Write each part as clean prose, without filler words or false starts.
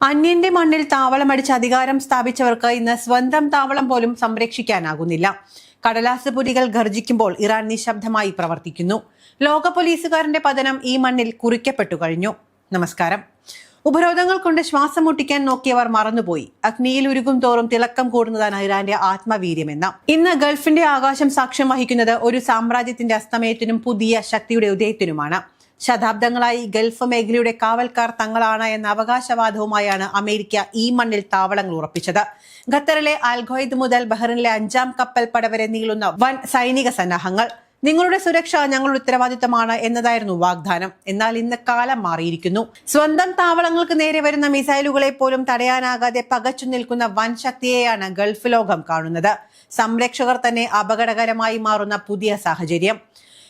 അന്യന്റെ മണ്ണിൽ താവളമടിച്ച് അധികാരം സ്ഥാപിച്ചവർക്ക് ഇന്ന് സ്വന്തം താവളം പോലും സംരക്ഷിക്കാനാകുന്നില്ല. കടലാസ് പുലികൾ ഗർജിക്കുമ്പോൾ ഇറാൻ നിശബ്ദമായി പ്രവർത്തിക്കുന്നു. ലോക പോലീസുകാരന്റെ പതനം ഈ മണ്ണിൽ കുറിക്കപ്പെട്ടു കഴിഞ്ഞു. നമസ്കാരം. ഉപരോധങ്ങൾ കൊണ്ട് ശ്വാസം മുട്ടിക്കാൻ നോക്കിയവർ മറന്നുപോയി. അഗ്നിയിൽ ഉരുകും തോറും തിളക്കം കൂടുന്നതാണ് ഇറാന്റെ ആത്മവീര്യമെന്ന്. ഇന്ന് ഗൾഫിന്റെ ആകാശം സാക്ഷ്യം വഹിക്കുന്നത് ഒരു സാമ്രാജ്യത്തിന്റെ അസ്തമയത്തിനും പുതിയ ശക്തിയുടെ ഉദയത്തിനുമാണ്. ശതാബ്ദങ്ങളായി ഗൾഫ് മേഖലയുടെ കാവൽക്കാർ തങ്ങളാണ് എന്ന അവകാശവാദവുമായാണ് അമേരിക്ക ഈ മണ്ണിൽ താവളങ്ങൾ ഉറപ്പിച്ചത്. ഖത്തറിലെ അൽഖ്വയ്ദ് മുതൽ ബഹ്റിനിലെ 5ാം കപ്പൽ പട വരെ നീളുന്ന വൻ സൈനിക സന്നാഹങ്ങൾ. നിങ്ങളുടെ സുരക്ഷ ഞങ്ങളുടെ ഉത്തരവാദിത്തമാണ് എന്നതായിരുന്നു വാഗ്ദാനം. എന്നാൽ ഇന്ന് കാലം മാറിയിരിക്കുന്നു. സ്വന്തം താവളങ്ങൾക്ക് നേരെ വരുന്ന മിസൈലുകളെ പോലും തടയാനാകാതെ പകച്ചു നിൽക്കുന്ന വൻ ശക്തിയെയാണ് ഗൾഫ് ലോകം കാണുന്നത്. സംരക്ഷകർ തന്നെ അപകടകരമായി മാറുന്ന പുതിയ സാഹചര്യം.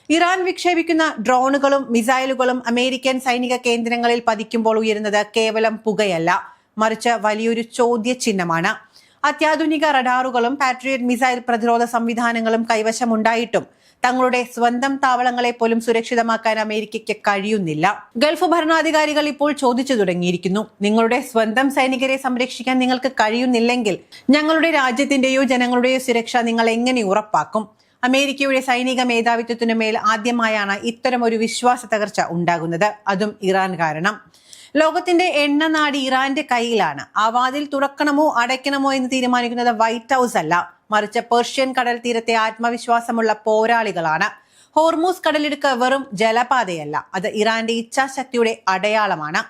ഇറാൻ വിക്ഷേപിക്കുന്ന ഡ്രോണുകളും മിസൈലുകളും അമേരിക്കൻ സൈനിക കേന്ദ്രങ്ങളിൽ പതിക്കുമ്പോൾ ഉയരുന്നത് കേവലം പുകയല്ല, മറിച്ച് വലിയൊരു ചോദ്യചിഹ്നമാണ്. അത്യാധുനിക റഡാറുകളും പാട്രിയറ്റ് മിസൈൽ പ്രതിരോധ സംവിധാനങ്ങളും കൈവശമുണ്ടായിട്ടും തങ്ങളുടെ സ്വന്തം താവളങ്ങളെ പോലും സുരക്ഷിതമാക്കാൻ അമേരിക്കയ്ക്ക് കഴിയുന്നില്ല. ഗൾഫ് ഭരണാധികാരികൾ ഇപ്പോൾ ചോദിച്ചു തുടങ്ങിയിരിക്കുന്നു, നിങ്ങളുടെ സ്വന്തം സൈനികരെ സംരക്ഷിക്കാൻ നിങ്ങൾക്ക് കഴിയുന്നില്ലെങ്കിൽ ഞങ്ങളുടെ രാജ്യത്തിന്റെയോ ജനങ്ങളുടെയോ സുരക്ഷ നിങ്ങൾ എങ്ങനെ ഉറപ്പാക്കും? അമേരിക്കയുടെ സൈനിക മേധാവിത്വത്തിനു മേൽ ആദ്യമായാണ് ഇത്തരമൊരു വിശ്വാസ തകർച്ച ഉണ്ടാകുന്നത്, അതും ഇറാൻ കാരണം. ലോകത്തിന്റെ എണ്ണനാടി ഇറാന്റെ കയ്യിലാണ്. ആ വാതിൽ തുറക്കണമോ അടയ്ക്കണമോ എന്ന് തീരുമാനിക്കുന്നത് വൈറ്റ് ഹൗസ് അല്ല, മറിച്ച് പേർഷ്യൻ കടൽ തീരത്തെ ആത്മവിശ്വാസമുള്ള പോരാളികളാണ്. ഹോർമൂസ് കടലിടുക്ക് വെറും ജലപാതയല്ല, അത് ഇറാന്റെ ഇച്ഛാശക്തിയുടെ അടയാളമാണ്.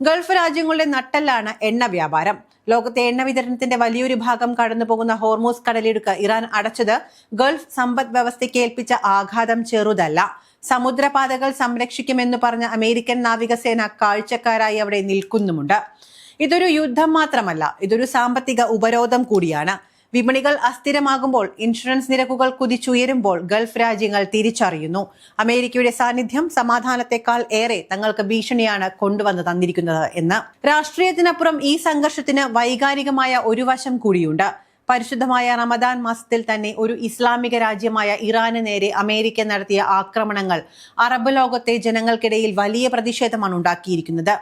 ഗൾഫ് രാജ്യങ്ങളുടെ നട്ടെല്ലാണ് എണ്ണ വ്യാപാരം. ലോകത്തെ എണ്ണ വിതരണത്തിന്റെ വലിയൊരു ഭാഗം കടന്നു പോകുന്ന ഹോർമൂസ് കടലിടുക്ക് ഇറാൻ അടച്ചത് ഗൾഫ് സമ്പദ് വ്യവസ്ഥയ്ക്ക് ഏൽപ്പിച്ച ആഘാതം ചെറുതല്ല. സമുദ്രപാതകൾ സംരക്ഷിക്കുമെന്ന് പറഞ്ഞ അമേരിക്കൻ നാവികസേന കാഴ്ചക്കാരായി അവിടെ നിൽക്കുന്നുമുണ്ട്. ഇതൊരു യുദ്ധം മാത്രമല്ല, ഇതൊരു സാമ്പത്തിക ഉപരോധം കൂടിയാണ്. വിപണികൾ അസ്ഥിരമാകുമ്പോൾ, ഇൻഷുറൻസ് നിരക്കുകൾ കുതിച്ചുയരുമ്പോൾ ഗൾഫ് രാജ്യങ്ങൾ തിരിച്ചറിയുന്നു, അമേരിക്കയുടെ സാന്നിധ്യം സമാധാനത്തെക്കാൾ ഏറെ തങ്ങൾക്ക് ഭീഷണിയാണ് കൊണ്ടുവന്ന് തന്നിരിക്കുന്നത് എന്ന്. രാഷ്ട്രീയത്തിനപ്പുറം ഈ സംഘർഷത്തിന് വൈകാരികമായ ഒരു വശം കൂടിയുണ്ട്. പരിശുദ്ധമായ റമദാൻ മാസത്തിൽ തന്നെ ഒരു ഇസ്ലാമിക രാജ്യമായ ഇറാന് നേരെ അമേരിക്ക നടത്തിയ ആക്രമണങ്ങൾ അറബ് ലോകത്തെ ജനങ്ങൾക്കിടയിൽ വലിയ പ്രതിഷേധമാണ് ഉണ്ടാക്കിയിരിക്കുന്നത്.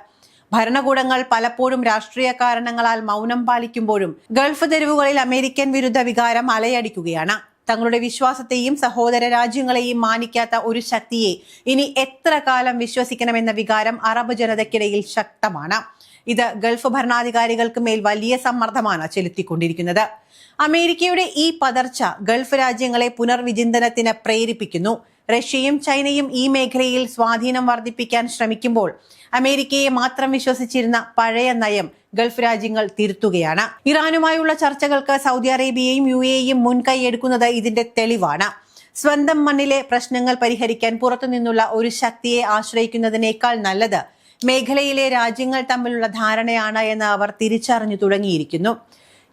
ഭരണകൂടങ്ങൾ പലപ്പോഴും രാഷ്ട്രീയ കാരണങ്ങളാൽ മൗനം പാലിക്കുമ്പോഴും ഗൾഫ് തെരുവുകളിൽ അമേരിക്കൻ വിരുദ്ധ വികാരം അലയടിക്കുകയാണ്. തങ്ങളുടെ വിശ്വാസത്തെയും സഹോദര രാജ്യങ്ങളെയും മാനിക്കാത്ത ഒരു ശക്തിയെ ഇനി എത്ര കാലം വിശ്വസിക്കണമെന്ന വികാരം അറബ് ജനതയ്ക്കിടയിൽ ശക്തമാണ്. ഇത് ഗൾഫ് ഭരണാധികാരികൾക്ക് മേൽ വലിയ സമ്മർദ്ദമാണ് ചെലുത്തിക്കൊണ്ടിരിക്കുന്നത്. അമേരിക്കയുടെ ഈ പതർച്ച ഗൾഫ് രാജ്യങ്ങളെ പുനർവിചിന്തനത്തിന് പ്രേരിപ്പിക്കുന്നു. റഷ്യയും ചൈനയും ഈ മേഖലയിൽ സ്വാധീനം വർദ്ധിപ്പിക്കാൻ ശ്രമിക്കുമ്പോൾ അമേരിക്കയെ മാത്രം വിശ്വസിച്ചിരുന്ന പഴയ നയം ഗൾഫ് രാജ്യങ്ങൾ തിരുത്തുകയാണ്. ഇറാനുമായുള്ള ചർച്ചകൾക്ക് സൗദി അറേബ്യയും UAEയും മുൻകൈ എടുക്കുന്നത് ഇതിന്റെ തെളിവാണ്. സ്വന്തം മണ്ണിലെ പ്രശ്നങ്ങൾ പരിഹരിക്കാൻ പുറത്തുനിന്നുള്ള ഒരു ശക്തിയെ ആശ്രയിക്കുന്നതിനേക്കാൾ നല്ലത് മേഖലയിലെ രാജ്യങ്ങൾ തമ്മിലുള്ള ധാരണയാണ് എന്ന് അവർ തിരിച്ചറിഞ്ഞു തുടങ്ങിയിരിക്കുന്നു.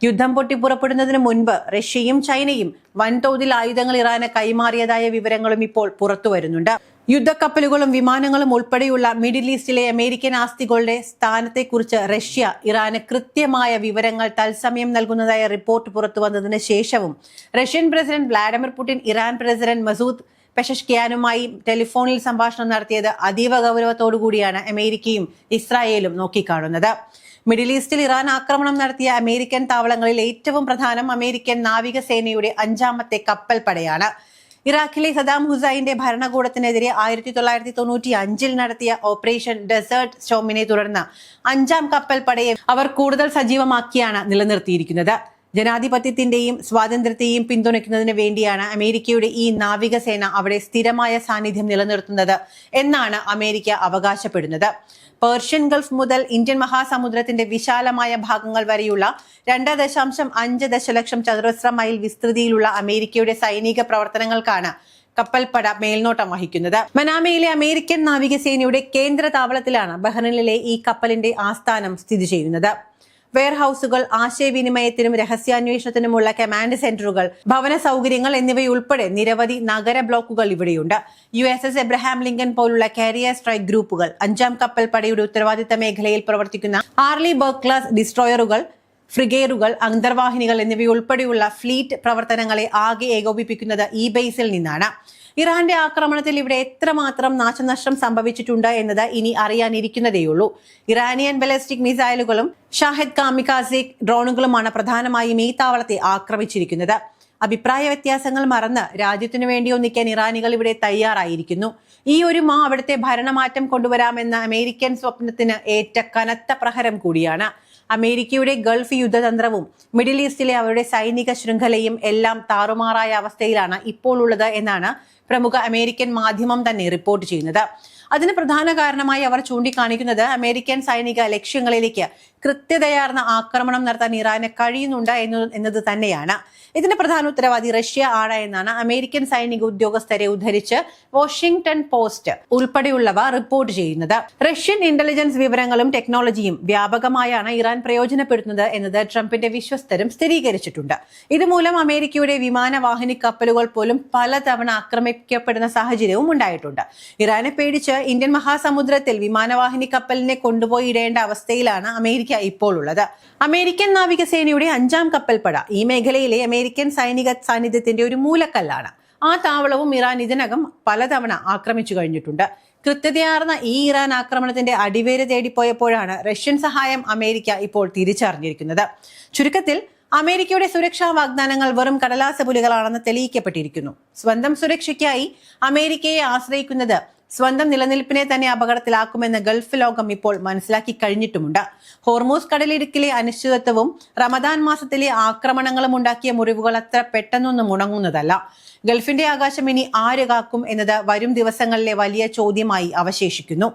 യുദ്ധം പൊട്ടിപ്പുറപ്പെടുന്നതിന് മുൻപ് റഷ്യയും ചൈനയും വൻതോതിൽ ആയുധങ്ങൾ ഇറാന് കൈമാറിയതായ വിവരങ്ങളും ഇപ്പോൾ പുറത്തു വരുന്നുണ്ട്. യുദ്ധക്കപ്പലുകളും വിമാനങ്ങളും ഉൾപ്പെടെയുള്ള മിഡിൽ ഈസ്റ്റിലെ അമേരിക്കൻ ആസ്തികളുടെ സ്ഥാനത്തെക്കുറിച്ച് റഷ്യ ഇറാന് കൃത്യമായ വിവരങ്ങൾ തത്സമയം നൽകുന്നതായ റിപ്പോർട്ട് പുറത്തു വന്നതിന് ശേഷവും Russian president Vladimir Putin Iran president Masoud പെഷഷ്കിയാനുമായി ടെലിഫോണിൽ സംഭാഷണം നടത്തിയത് അതീവ ഗൗരവത്തോടു കൂടിയാണ് അമേരിക്കയും ഇസ്രായേലും നോക്കിക്കാണുന്നത്. മിഡിൽ ഈസ്റ്റിൽ ഇറാൻ ആക്രമണം നടത്തിയ അമേരിക്കൻ താവളങ്ങളിൽ ഏറ്റവും പ്രധാനം അമേരിക്കൻ നാവികസേനയുടെ 5ാമത്തെ കപ്പൽ പടയാണ്. ഇറാഖിലെ സദാം ഹുസൈന്റെ ഭരണകൂടത്തിനെതിരെ 1995 നടത്തിയ ഓപ്പറേഷൻ ഡെസേർട്ട് സ്റ്റോമിനെ തുടർന്ന് 5ാം കപ്പൽ പടയെ അവർ കൂടുതൽ സജീവമാക്കിയാണ് നിലനിർത്തിയിരിക്കുന്നത്. ജനാധിപത്യത്തിന്റെയും സ്വാതന്ത്ര്യത്തെയും പിന്തുണയ്ക്കുന്നതിന് വേണ്ടിയാണ് അമേരിക്കയുടെ ഈ നാവികസേന അവിടെ സ്ഥിരമായ സാന്നിധ്യം നിലനിർത്തുന്നത് എന്നാണ് അമേരിക്ക അവകാശപ്പെടുന്നത്. പേർഷ്യൻ ഗൾഫ് മുതൽ ഇന്ത്യൻ മഹാസമുദ്രത്തിന്റെ വിശാലമായ ഭാഗങ്ങൾ വരെയുള്ള 2.5 ദശലക്ഷം ചതുരശ്ര മൈൽ വിസ്തൃതിയിലുള്ള അമേരിക്കയുടെ സൈനിക പ്രവർത്തനങ്ങൾക്കാണ് കപ്പൽപ്പട മേൽനോട്ടം വഹിക്കുന്നത്. മനാമയിലെ അമേരിക്കൻ നാവികസേനയുടെ കേന്ദ്ര താവളത്തിലാണ് ബഹ്റിനിലെ ഈ കപ്പലിന്റെ ആസ്ഥാനം സ്ഥിതി ചെയ്യുന്നത്. വെയർഹൌസുകൾ, ആശയവിനിമയത്തിനും രഹസ്യാന്വേഷണത്തിനുമുള്ള കമാൻഡ് സെന്ററുകൾ, ഭവന സൗകര്യങ്ങൾ എന്നിവയുൾപ്പെടെ നിരവധി നഗര ബ്ലോക്കുകൾ ഇവിടെയുണ്ട്. USS എബ്രഹാം ലിങ്കൻ പോലുള്ള കാരിയർ സ്ട്രൈക്ക് ഗ്രൂപ്പുകൾ, 5ാം കപ്പൽ പടയുടെ ഉത്തരവാദിത്ത മേഖലയിൽ പ്രവർത്തിക്കുന്ന ആർലി ബർഗ് ക്ലാസ് ഡിസ്ട്രോയറുകൾ, ഫ്രിഗേറുകൾ, അന്തർവാഹിനികൾ എന്നിവയുൾപ്പെടെയുള്ള ഫ്ലീറ്റ് പ്രവർത്തനങ്ങളെ ആകെ ഏകോപിപ്പിക്കുന്നത് ഈ ബേസിൽ നിന്നാണ്. ഇറാന്റെ ആക്രമണത്തിൽ ഇവിടെ എത്രമാത്രം നാശനഷ്ടം സംഭവിച്ചിട്ടുണ്ട് എന്നത് ഇനി അറിയാനിരിക്കുന്നതേയുള്ളൂ. ഇറാനിയൻ ബലിസ്റ്റിക് മിസൈലുകളും ഷാഹിദ് കാമിക്കാസെ ഡ്രോണുകളുമാണ് പ്രധാനമായും ഈ താവളത്തെ ആക്രമിച്ചിരിക്കുന്നത്. അഭിപ്രായ വ്യത്യാസങ്ങൾ മറന്ന് രാജ്യത്തിനു വേണ്ടി ഒന്നിക്കാൻ ഇറാനികൾ ഇവിടെ തയ്യാറായിരിക്കുന്നു. ഈ ഒരു അവിടുത്തെ ഭരണമാറ്റം കൊണ്ടുവരാമെന്ന അമേരിക്കൻ സ്വപ്നത്തിന് ഏറ്റ കനത്ത പ്രഹരം കൂടിയാണ്. അമേരിക്കയുടെ ഗൾഫ് യുദ്ധതന്ത്രവും മിഡിൽ ഈസ്റ്റിലെ അവരുടെ സൈനിക ശൃംഖലയും എല്ലാം താറുമാറായ അവസ്ഥയിലാണ് ഇപ്പോൾ ഉള്ളത് എന്നാണ് പ്രമുഖ അമേരിക്കൻ മാധ്യമം തന്നെ റിപ്പോർട്ട് ചെയ്യുന്നത്. അതിന് പ്രധാന കാരണമായി അവർ ചൂണ്ടിക്കാണിക്കുന്നത് അമേരിക്കൻ സൈനിക ലക്ഷ്യങ്ങളിലേക്ക് കൃത്യതയാർന്ന ആക്രമണം നടത്താൻ ഇറാന് കഴിയുന്നുണ്ട് എന്നത് തന്നെയാണ്. ഇതിന് പ്രധാന ഉത്തരവാദി റഷ്യ ആണ് എന്നാണ് അമേരിക്കൻ സൈനിക ഉദ്യോഗസ്ഥരെ ഉദ്ധരിച്ച് വാഷിംഗ്ടൺ പോസ്റ്റ് ഉൾപ്പെടെയുള്ളവ റിപ്പോർട്ട് ചെയ്യുന്നത്. റഷ്യൻ ഇന്റലിജൻസ് വിവരങ്ങളും ടെക്നോളജിയും വ്യാപകമായാണ് ഇറാൻ പ്രയോജനപ്പെടുത്തുന്നത് എന്നത് ട്രംപിന്റെ വിശ്വസ്തരും സ്ഥിരീകരിച്ചിട്ടുണ്ട്. ഇതുമൂലം അമേരിക്കയുടെ വിമാനവാഹിനി കപ്പലുകൾ പോലും പലതവണ ആക്രമിക്കപ്പെടുന്ന സാഹചര്യവും ഉണ്ടായിട്ടുണ്ട്. ഇറാനെ പേടിച്ച് ഇന്ത്യൻ മഹാസമുദ്രത്തിൽ വിമാനവാഹിനി കപ്പലിനെ കൊണ്ടുപോയി ഇടേണ്ട അവസ്ഥയിലാണ് അമേരിക്ക ഇപ്പോൾ ഉള്ളത്. അമേരിക്കൻ നാവികസേനയുടെ 5ാം കപ്പൽപ്പട ഈ മേഖലയിലെ അമേരിക്കൻ സൈനിക സാന്നിധ്യത്തിന്റെ ഒരു മൂലക്കല്ലാണ്. ആ താവളവും ഇറാൻ ഇതിനകം പലതവണ ആക്രമിച്ചു കഴിഞ്ഞിട്ടുണ്ട്. കൃത്യതയാർന്ന ഈ ഇറാൻ ആക്രമണത്തിന്റെ അടിവേര് തേടിപ്പോയപ്പോഴാണ് റഷ്യൻ സഹായം അമേരിക്ക ഇപ്പോൾ തിരിച്ചറിഞ്ഞിരിക്കുന്നത്. ചുരുക്കത്തിൽ അമേരിക്കയുടെ സുരക്ഷാ വാഗ്ദാനങ്ങൾ വെറും കടലാസ പുലികളാണെന്ന് തെളിയിക്കപ്പെട്ടിരിക്കുന്നു. സ്വന്തം സുരക്ഷയ്ക്കായി അമേരിക്കയെ ആശ്രയിക്കുന്നത് സ്വന്തം നിലനിൽപ്പിനെ തന്നെ അപകടത്തിലാക്കുമെന്ന് ഗൾഫ് ലോകം ഇപ്പോൾ മനസ്സിലാക്കി കഴിഞ്ഞിട്ടുമുണ്ട്. ഹോർമൂസ് കടലിടുക്കിലെ അനിശ്ചിതത്വവും റമദാൻ മാസത്തിലെ ആക്രമണങ്ങളും ഉണ്ടാക്കിയ മുറിവുകൾ അത്ര പെട്ടെന്നൊന്നും ഉണങ്ങുന്നതല്ല. ഗൾഫിന്റെ ആകാശം ഇനി ആര് കാക്കും എന്നത് വരും ദിവസങ്ങളിലെ വലിയ ചോദ്യമായി അവശേഷിക്കുന്നു.